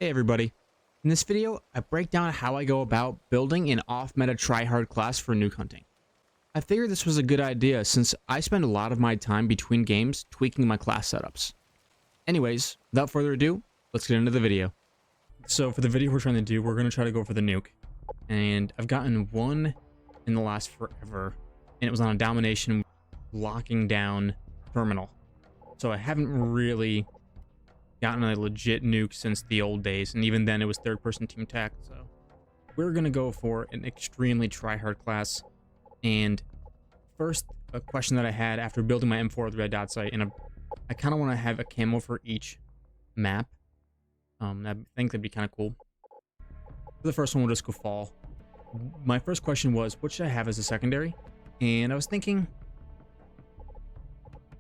Hey everybody, in this video I break down how I go about building an off-meta tryhard class for nuke hunting. I figured this was a good idea since I spend a lot of my time between games tweaking my class setups. Anyways, without further ado, let's get into the video. So for the video we're trying to do, we're going to try to go for the nuke. And I've gotten one in the last forever, and it was on a domination locking down terminal. So I haven't really gotten a legit nuke since the old days, and even then it was third-person team tech. So we're gonna go for an extremely try-hard class. And first, a question that I had after building my M4 with red dot sight, and I kind of want to have a camo for each map. I think that'd be kind of cool. For the first one, we'll just go fall. My first question was, what should I have as a secondary? And I was thinking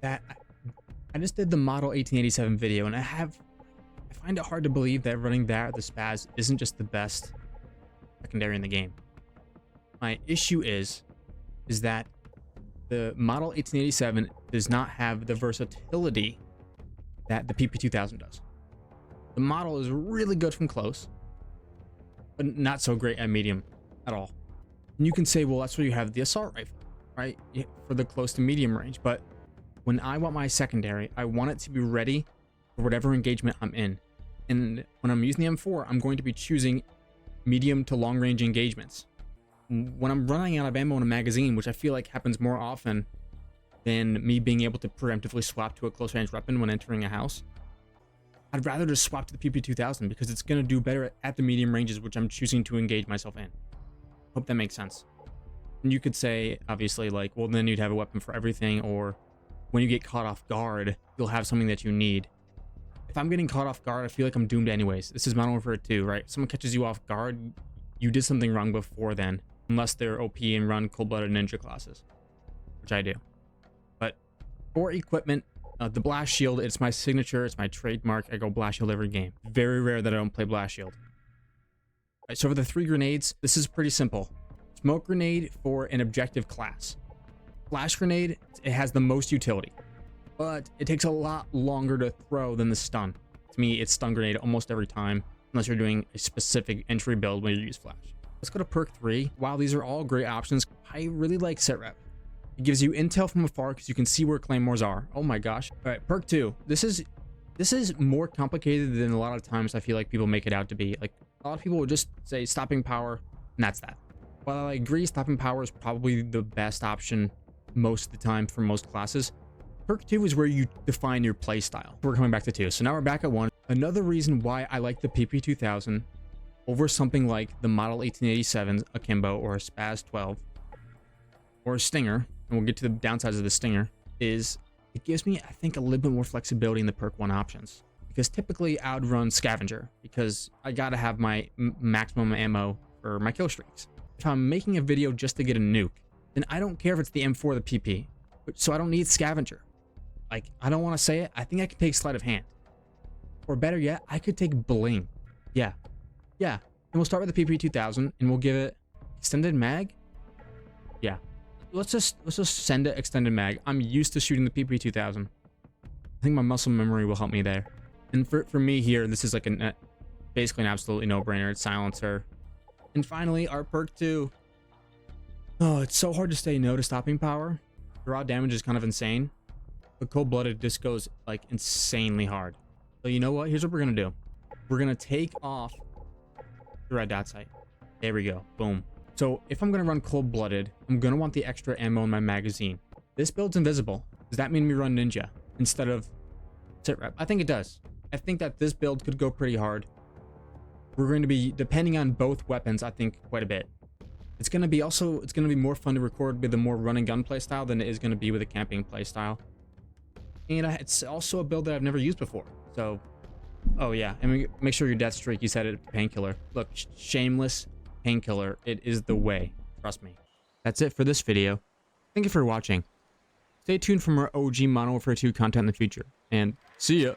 that I just did the model 1887 video, and I find it hard to believe that running that or the spaz isn't just the best secondary in the game. My issue is that the model 1887 does not have the versatility that the PP2000 does. The model is really good from close, but not so great at medium at all. And you can say, well, that's where you have the assault rifle, right? For the close to medium range, but when I want my secondary, I want it to be ready for whatever engagement I'm in. And when I'm using the M4, I'm going to be choosing medium to long range engagements. When I'm running out of ammo in a magazine, which I feel like happens more often than me being able to preemptively swap to a close range weapon when entering a house, I'd rather just swap to the PP2000 because it's going to do better at the medium ranges, which I'm choosing to engage myself in. Hope that makes sense. And you could say, obviously, like, well, then you'd have a weapon for everything, or when you get caught off guard, you'll have something that you need. If I'm getting caught off guard, I feel like I'm doomed anyways. This is Modern Warfare 2, right? Someone catches you off guard, you did something wrong before then, unless they're OP and run cold-blooded ninja classes, which I do. But for equipment, the blast shield, it's my signature, it's my trademark. I go blast shield every game. Very rare that I don't play blast shield. Right, so for the 3 grenades, this is pretty simple. Smoke grenade for an objective class. Flash grenade, it has the most utility, but it takes a lot longer to throw than the stun. To me, it's stun grenade almost every time, unless you're doing a specific entry build when you use flash. Let's go to perk 3. While these are all great options, I really like sit rep. It gives you intel from afar because you can see where claymores are. Oh my gosh. All right, perk 2. This is more complicated than a lot of times I feel like people make it out to be. Like, a lot of people would just say stopping power, and that's that. While I agree stopping power is probably the best option most of the time for most classes, perk 2 is where you define your play style. We're coming back to 2, so now we're back at 1. Another reason why I like the PP2000 over something like the model 1887 akimbo or a spaz 12 or a stinger, and we'll get to the downsides of the stinger, is it gives me, I think, a little bit more flexibility in the perk 1 options, because typically I would run scavenger because I gotta have my maximum ammo for my kill streaks. If I'm making a video just to get a nuke, then I don't care if it's the M4 or the PP. So I don't need scavenger. Like, I don't want to say it. I think I could take sleight of hand. Or better yet, I could take bling. Yeah. And we'll start with the PP2000 and we'll give it extended mag. Yeah. Let's just send it extended mag. I'm used to shooting the PP2000. I think my muscle memory will help me there. And for me here, this is like basically an absolutely no-brainer. It's silencer. And finally, our perk 2. Oh, it's so hard to say no to stopping power. Raw damage is kind of insane, but cold-blooded just goes like insanely hard. So you know what? Here's what we're gonna do. We're gonna take off the red dot sight. There we go. Boom. So if I'm gonna run cold-blooded, I'm gonna want the extra ammo in my magazine. This build's invisible. Does that mean we run ninja instead of sit rep? I think it does. I think that this build could go pretty hard. We're going to be depending on both weapons, I think, quite a bit. It's going to be more fun to record with a more run and gun play style than it is going to be with a camping play style. And it's also a build that I've never used before. So, oh yeah, and make sure your death streak, you said it, painkiller. Look, shameless painkiller. It is the way. Trust me. That's it for this video. Thank you for watching. Stay tuned for more OG Modern Warfare 2 content in the future. And see ya.